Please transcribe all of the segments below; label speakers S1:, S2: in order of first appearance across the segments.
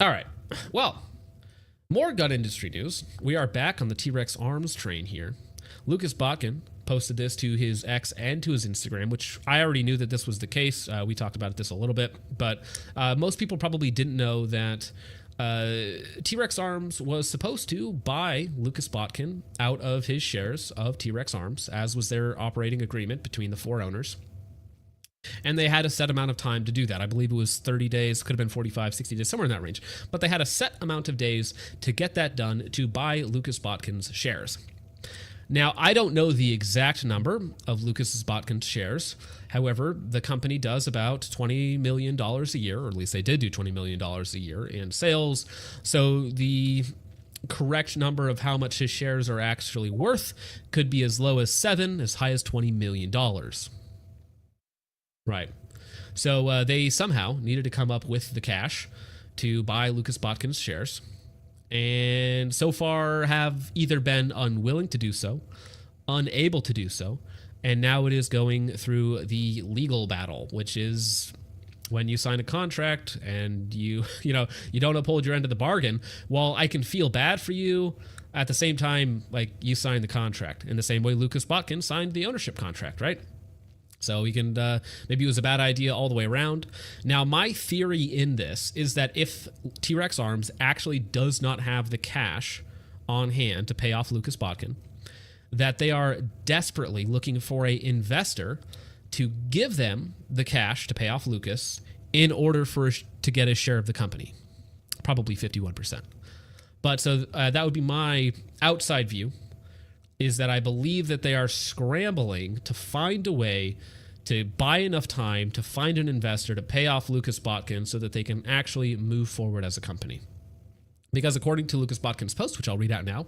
S1: All right. Well, more gun industry news. We are back on the TREX arms train here. Lucas Botkin posted this to his X and to his Instagram, which I already knew that this was the case. We talked about this a little bit, but most people probably didn't know that TREX Arms was supposed to buy Lucas Botkin out of his shares of TREX Arms, as was their operating agreement between the four owners. And they had a set amount of time to do that. I believe it was 30 days, could have been 45, 60 days, somewhere in that range. But they had a set amount of days to get that done to buy Lucas Botkin's shares. Now, I don't know the exact number of Lucas Botkin's shares. However, the company does about $20 million a year, or at least they did do $20 million a year in sales. So the correct number of how much his shares are actually worth could be as low as 7, as high as $20 million. Right. So they somehow needed to come up with the cash to buy Lucas Botkin's shares, and so far have either been unwilling to do so, unable to do so, and now it is going through the legal battle, which is when you sign a contract and you don't uphold your end of the bargain. While I can feel bad for you, at the same time, like, you signed the contract in the same way Lucas Botkin signed the ownership contract, right? So we can, maybe it was a bad idea all the way around. Now, my theory in this is that if TREX Arms actually does not have the cash on hand to pay off Lucas Botkin, that they are desperately looking for an investor to give them the cash to pay off Lucas in order to get a share of the company, probably 51%. But so that would be my outside view, is that I believe that they are scrambling to find a way to buy enough time to find an investor to pay off Lucas Botkin so that they can actually move forward as a company. Because according to Lucas Botkin's post, which I'll read out now,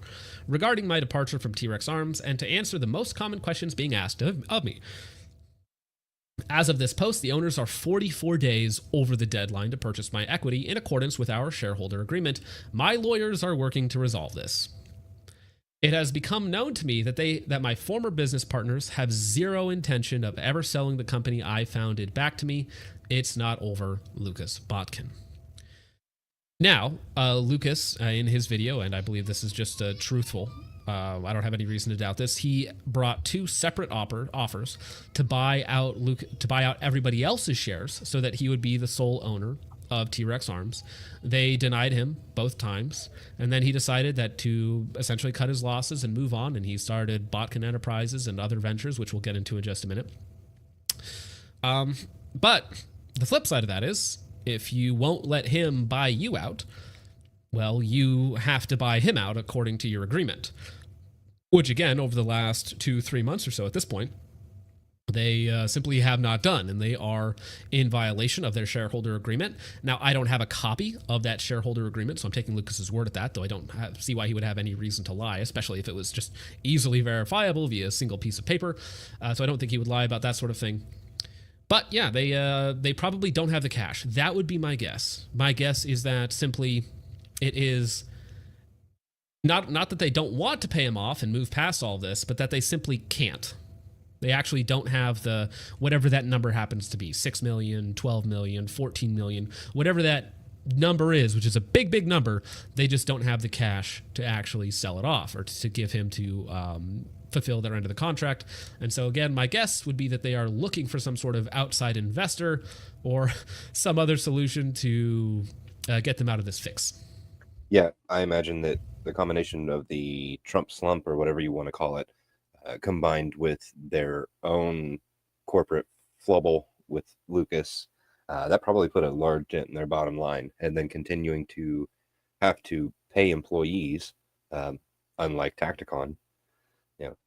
S1: regarding my departure from TREX Arms and to answer the most common questions being asked of me, as of this post, the owners are 44 days over the deadline to purchase my equity in accordance with our shareholder agreement. My lawyers are working to resolve this. It has become known to me that my former business partners have zero intention of ever selling the company I founded back to me. It's not over, Lucas Botkin. Now, Lucas, in his video, and I believe this is just truthful, I don't have any reason to doubt this, he brought two separate offers to buy out everybody else's shares so that he would be the sole owner of TREX Arms. They denied him both times, and then he decided that to essentially cut his losses and move on, and he started Botkin Enterprises and other ventures, which we'll get into in just a minute. But the flip side of that is, if you won't let him buy you out, well, you have to buy him out according to your agreement, which again, over the last 2-3 months or so at this point, they simply have not done, and they are in violation of their shareholder agreement. Now, I don't have a copy of that shareholder agreement, so I'm taking Lucas's word at that, though I don't see why he would have any reason to lie, especially if it was just easily verifiable via a single piece of paper. So I don't think he would lie about that sort of thing. But yeah, they probably don't have the cash. That would be my guess. My guess is that simply it is not that they don't want to pay him off and move past all this, but that they simply can't. They actually don't have the, whatever that number happens to be, 6 million, 12 million, 14 million, whatever that number is, which is a big, big number. They just don't have the cash to actually sell it off or to give him to fulfill their end of the contract. And so again, my guess would be that they are looking for some sort of outside investor or some other solution to get them out of this fix.
S2: Yeah, I imagine that the combination of the Trump slump, or whatever you want to call it, combined with their own corporate flubble with Lucas, that probably put a large dent in their bottom line. And then continuing to have to pay employees, unlike Tacticon,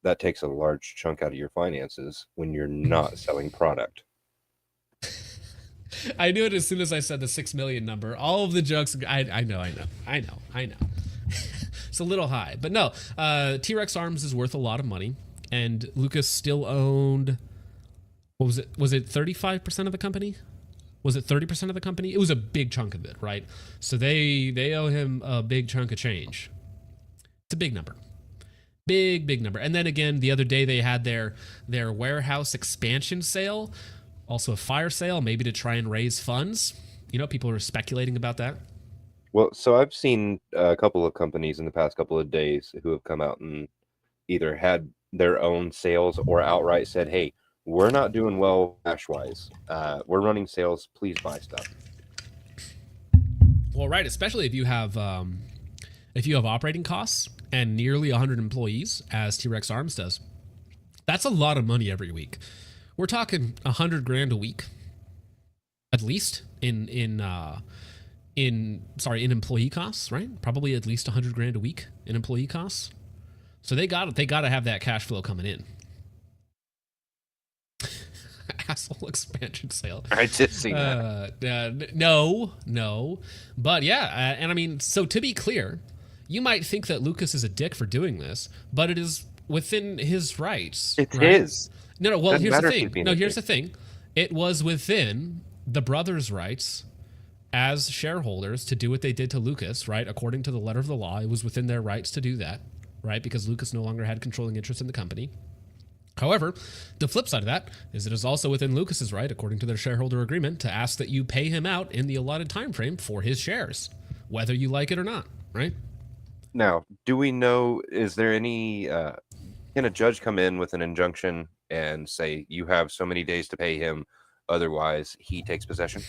S2: that takes a large chunk out of your finances when you're not selling product.
S1: I knew it as soon as I said the 6 million number. All of the jokes, I know. It's a little high, but no, TREX Arms is worth a lot of money. And Lucas still owned, what was it? Was it 35% of the company? Was it 30% of the company? It was a big chunk of it, right? So they owe him a big chunk of change. It's a big number. Big number. And then again, the other day they had their warehouse expansion sale, also a fire sale, maybe to try and raise funds. People are speculating about that.
S2: Well, so I've seen a couple of companies in the past couple of days who have come out and either had their own sales or outright said, "Hey, we're not doing well cash wise. We're running sales. Please buy stuff."
S1: Well, right, especially if you have operating costs and nearly 100 employees, as T-Rex Arms does. That's a lot of money every week. We're talking 100 grand a week, at least in employee costs, right? Probably at least 100 grand a week in employee costs. So they got to have that cash flow coming in. Asshole expansion sale.
S2: I did see that.
S1: No, but yeah, and I mean, so to be clear, you might think that Lucas is a dick for doing this, but it is within his rights.
S2: It's
S1: right?
S2: his.
S1: No. Well,
S2: Doesn't
S1: here's the
S2: matter if he's
S1: thing.
S2: being
S1: No,
S2: a
S1: here's
S2: dick.
S1: the thing. It was within the brothers' rights as shareholders to do what they did to Lucas, right? According to the letter of the law, it was within their rights to do that, right? Because Lucas no longer had controlling interest in the company. However, the flip side of that is it is also within Lucas's right, according to their shareholder agreement, to ask that you pay him out in the allotted time frame for his shares, whether you like it or not, right?
S2: Now, do we know? Is there any? Can a judge come in with an injunction and say you have so many days to pay him, otherwise he takes possession?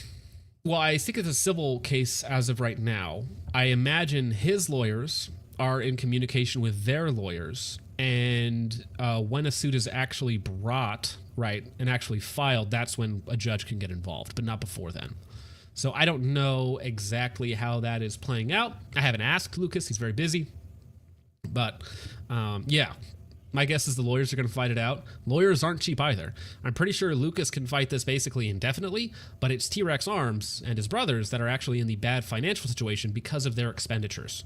S1: Well, I think it's a civil case as of right now. I imagine his lawyers are in communication with their lawyers, and when a suit is actually brought, right, and actually filed, that's when a judge can get involved, but not before then. So I don't know exactly how that is playing out. I haven't asked Lucas; he's very busy. But yeah, my guess is the lawyers are going to fight it out. Lawyers aren't cheap either. I'm pretty sure Lucas can fight this basically indefinitely, but it's T-Rex Arms and his brothers that are actually in the bad financial situation because of their expenditures.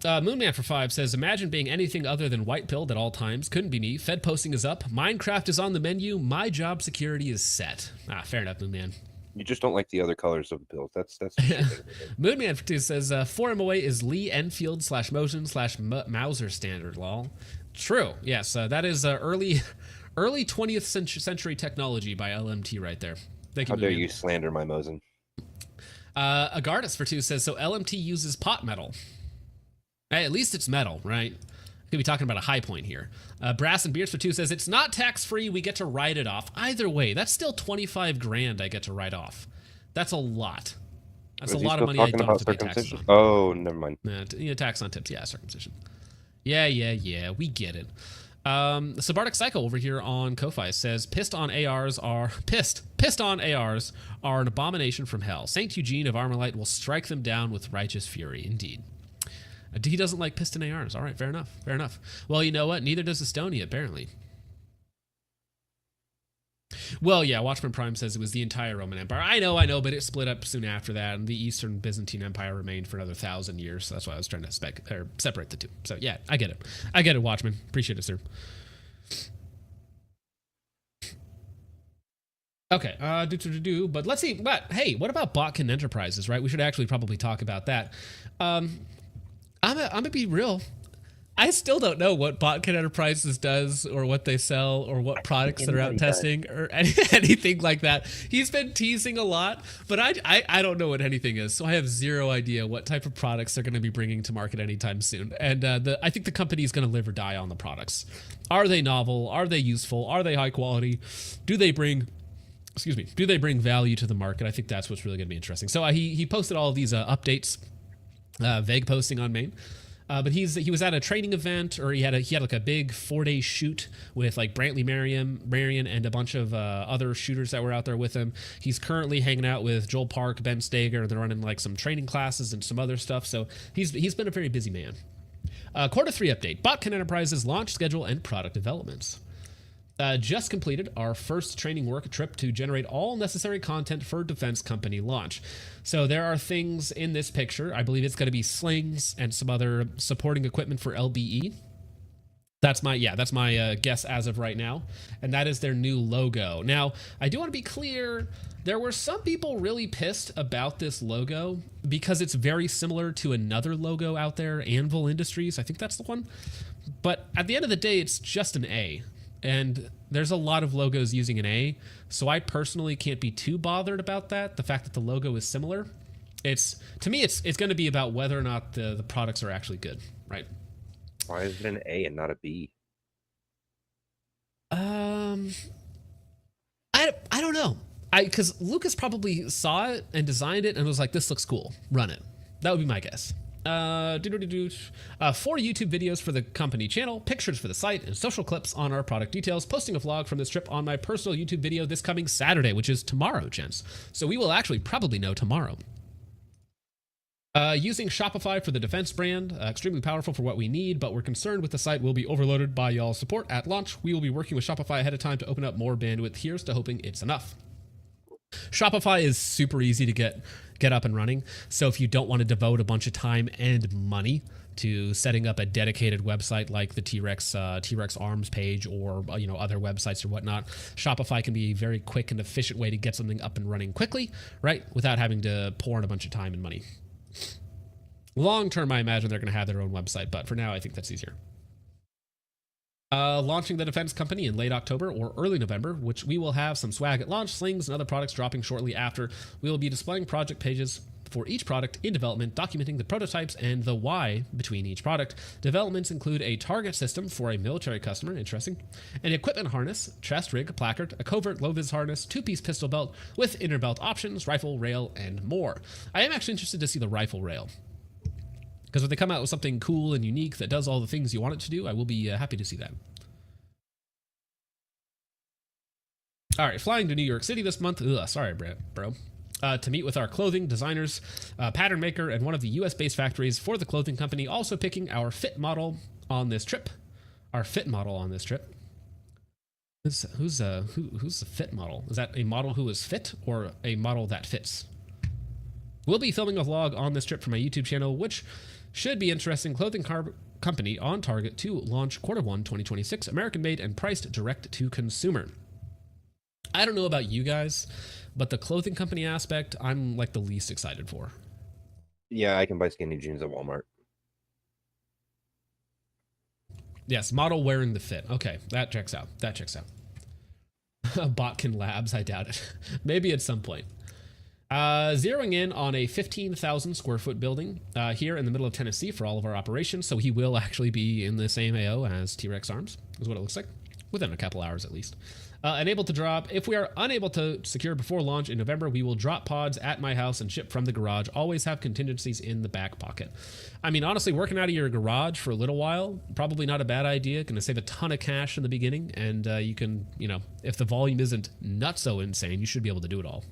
S1: Moonman for 5 says, imagine being anything other than white-pilled at all times. Couldn't be me. Fed posting is up. Minecraft is on the menu. My job security is set. Fair enough, Moonman.
S2: You just don't like the other colors of the pills. That's
S1: Moonman for 2 says, 4MOA is Lee Enfield /Mosin /Mauser standard, lol. True. Yes, that is early 20th century technology by LMT right there. Thank you,
S2: How dare
S1: Moonman.
S2: you slander my Mosin?
S1: Agardus for 2 says, so LMT uses pot metal. Hey, at least it's metal, right? Could be talking about a high point here. Brass and Beers for 2 says, it's not tax-free, we get to write it off. Either way, that's still 25 grand I get to write off. That's a lot. That's a lot of money I don't have to pay taxes on.
S2: Oh, never mind.
S1: Tax on tips, yeah, circumcision. Yeah, we get it. Sabardic Psycho over here on Ko-Fi says, pissed on ARs are an abomination from hell. Saint Eugene of Armalite will strike them down with righteous fury, indeed. He doesn't like piston ARs. All right, fair enough. Well, you know what? Neither does Estonia, apparently. Well, yeah, Watchman Prime says it was the entire Roman Empire. I know, but it split up soon after that, and the Eastern Byzantine Empire remained for another 1,000 years. So that's why I was trying to separate the two. So yeah, I get it, Watchman. Appreciate it, sir. Okay, but let's see. But hey, what about Botkin Enterprises, right? We should actually probably talk about that. I'm gonna be real. I still don't know what Botkin Enterprises does or what they sell or what products they're out testing or anything like that. He's been teasing a lot, but I don't know what anything is. So I have zero idea what type of products they're going to be bringing to market anytime soon. And I think the company is going to live or die on the products. Are they novel? Are they useful? Are they high quality? Do they bring value to the market? I think that's what's really going to be interesting. So he posted all of these updates. Vague posting on Maine, but he was at a training event, or he had like a big 4-day shoot with like Brantley Marion and a bunch of other shooters that were out there with him. He's currently hanging out with Joel Park, Ben Stager, and they're running like some training classes and some other stuff. So he's been a very busy man. Quarter 3 update: Botkin Enterprises launch schedule and product developments. Just completed our first training work trip to generate all necessary content for defense company launch. So there are things in this picture. I believe it's going to be slings and some other supporting equipment for LBE. That's my guess as of right now, and that is their new logo. Now, I do want to be clear. There were some people really pissed about this logo because it's very similar to another logo out there, Anvil Industries. I think that's the one. But at the end of the day, it's just an A, and there's a lot of logos using an A. So I personally can't be too bothered about that. The fact that the logo is similar, it's to me, it's going to be about whether or not the products are actually good, right?
S2: Why is it an A and not a B?
S1: I don't know. Because Lucas probably saw it and designed it and was like, "This looks cool. Run it." That would be my guess. 4 YouTube videos for the company channel, pictures for the site, and social clips on our product details. Posting a vlog from this trip on my personal YouTube video this coming Saturday, which is tomorrow, gents. So we will actually probably know tomorrow. Using Shopify for the defense brand, extremely powerful for what we need, but we're concerned with the site will be overloaded by y'all's support at launch. We will be working with Shopify ahead of time to open up more bandwidth. Here's to hoping it's enough. Shopify is super easy to get up and running. So if you don't want to devote a bunch of time and money to setting up a dedicated website like the TREX Arms page or other websites or whatnot, Shopify can be a very quick and efficient way to get something up and running quickly, right? Without having to pour in a bunch of time and money. Long term, I imagine they're going to have their own website, but for now, I think that's easier. Launching the defense company in late October or early November, which we will have some swag at launch, slings, and other products dropping shortly after. We will be displaying project pages for each product in development, documenting the prototypes and the why between each product. Developments include a target system for a military customer, interesting, an equipment harness, chest rig, placard, a covert low-vis harness, 2-piece pistol belt with inner belt options, rifle, rail, and more. I am actually interested to see the rifle rail. Because if they come out with something cool and unique that does all the things you want it to do, I will be happy to see that. All right, flying to New York City this month. Sorry, bro. To meet with our clothing designers, pattern maker, and one of the U.S.-based factories for the clothing company. Also picking our fit model on this trip. Who's the fit model? Is that a model who is fit or a model that fits? We'll be filming a vlog on this trip for my YouTube channel, which should be interesting. Clothing company on target to launch Q1 2026, American-made and priced direct to consumer. I don't know about you guys, but the clothing company aspect, I'm like the least excited for.
S2: Yeah, I can buy skinny jeans at Walmart.
S1: Yes, model wearing the fit. Okay, that checks out. Botkin Labs, I doubt it. Maybe at some point. Zeroing in on a 15,000 square foot building here in the middle of Tennessee for all of our operations. So he will actually be in the same AO as TREX Arms, is what it looks like, within a couple hours at least. Unable to drop. If we are unable to secure before launch in November, we will drop pods at my house and ship from the garage. Always have contingencies in the back pocket. I mean, honestly, working out of your garage for a little while, probably not a bad idea. Going to save a ton of cash in the beginning. And you can, if the volume isn't not so insane, you should be able to do it all.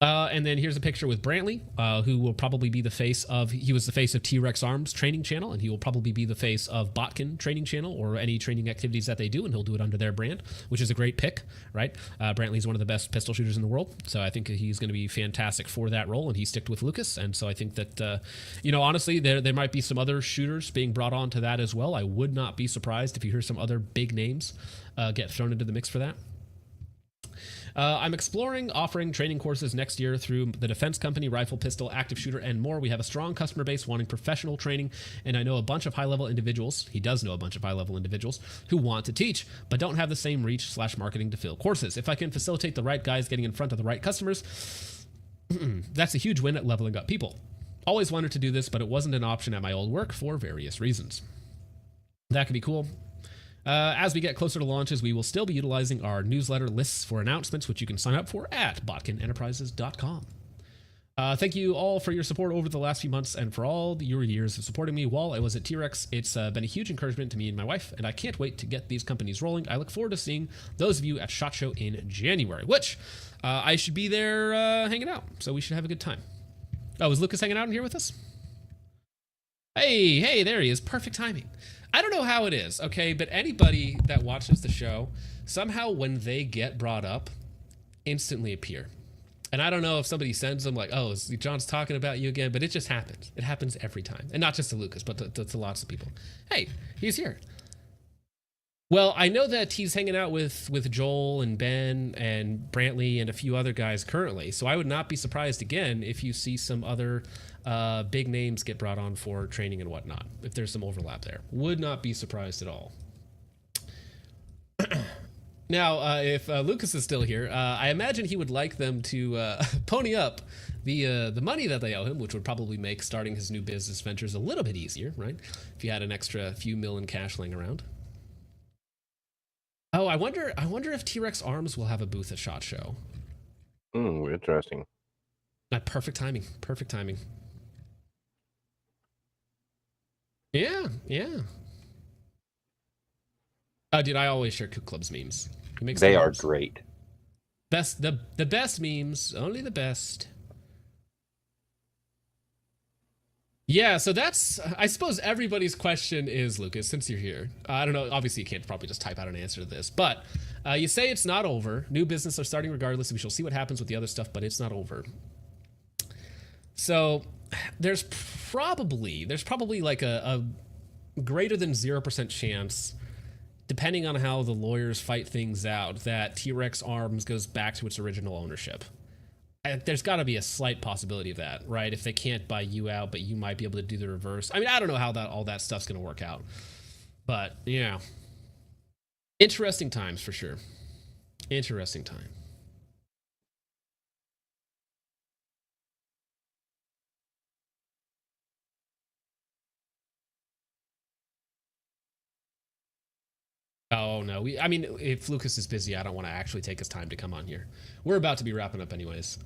S1: And then here's a picture with Brantley, who will probably be he was the face of TREX Arms training channel, and he will probably be the face of Botkin training channel or any training activities that they do, and he'll do it under their brand, which is a great pick, right? Brantley's one of the best pistol shooters in the world, so I think he's going to be fantastic for that role, and he sticked with Lucas, and so I think that, honestly, there might be some other shooters being brought on to that as well. I would not be surprised if you hear some other big names get thrown into the mix for that. I'm exploring offering training courses next year through the defense company, rifle, pistol, active shooter, and more. We have a strong customer base wanting professional training, and I know a bunch of high-level individuals. He does know a bunch of high-level individuals who want to teach, but don't have the same reach/marketing to fill courses. If I can facilitate the right guys getting in front of the right customers, that's a huge win at leveling up people. Always wanted to do this, but it wasn't an option at my old work for various reasons. That could be cool. As we get closer to launches, we will still be utilizing our newsletter lists for announcements, which you can sign up for at botkinenterprises.com. Thank you all for your support over the last few months and for all your years of supporting me while I was at TREX. It's been a huge encouragement to me and my wife, and I can't wait to get these companies rolling. I look forward to seeing those of you at SHOT Show in January, which I should be there hanging out, so we should have a good time. Oh, is Lucas hanging out in here with us? Hey, there he is. Perfect timing. I don't know how it is, okay, but anybody that watches the show, somehow when they get brought up, instantly appear. And I don't know if somebody sends them like, oh, John's talking about you again, but it just happens. It happens every time. And not just to Lucas, but to lots of people. Hey, he's here. Well, I know that he's hanging out with Joel and Ben and Brantley and a few other guys currently. So I would not be surprised again if you see some other big names get brought on for training and whatnot. If there's some overlap there, would not be surprised at all. Now, if Lucas is still here, I imagine he would like them to pony up the money that they owe him, which would probably make starting his new business ventures a little bit easier, right? If you had an extra few mil in cash laying around. Oh, I wonder if T-Rex Arms will have a booth at SHOT Show.
S2: Interesting.
S1: Perfect timing. Perfect timing. Yeah, yeah. Oh, dude, I always share Kook Club's memes.
S2: They are great.
S1: The best memes, only the best. Yeah, so that's, I suppose everybody's question is, Lucas, since you're here. I don't know, obviously you can't probably just type out an answer to this, but you say it's not over. New business are starting regardless, and we shall see what happens with the other stuff, but it's not over. So there's probably like a greater than 0% chance, depending on how the lawyers fight things out, that T-Rex Arms goes back to its original ownership. There's got to be a slight possibility of that, right? If they can't buy you out, but you might be able to do the reverse. I mean, I don't know how all that stuff's going to work out. But, yeah. Interesting times, for sure. Interesting time. Oh, no. I mean, if Lucas is busy, I don't want to actually take his time to come on here. We're about to be wrapping up anyways.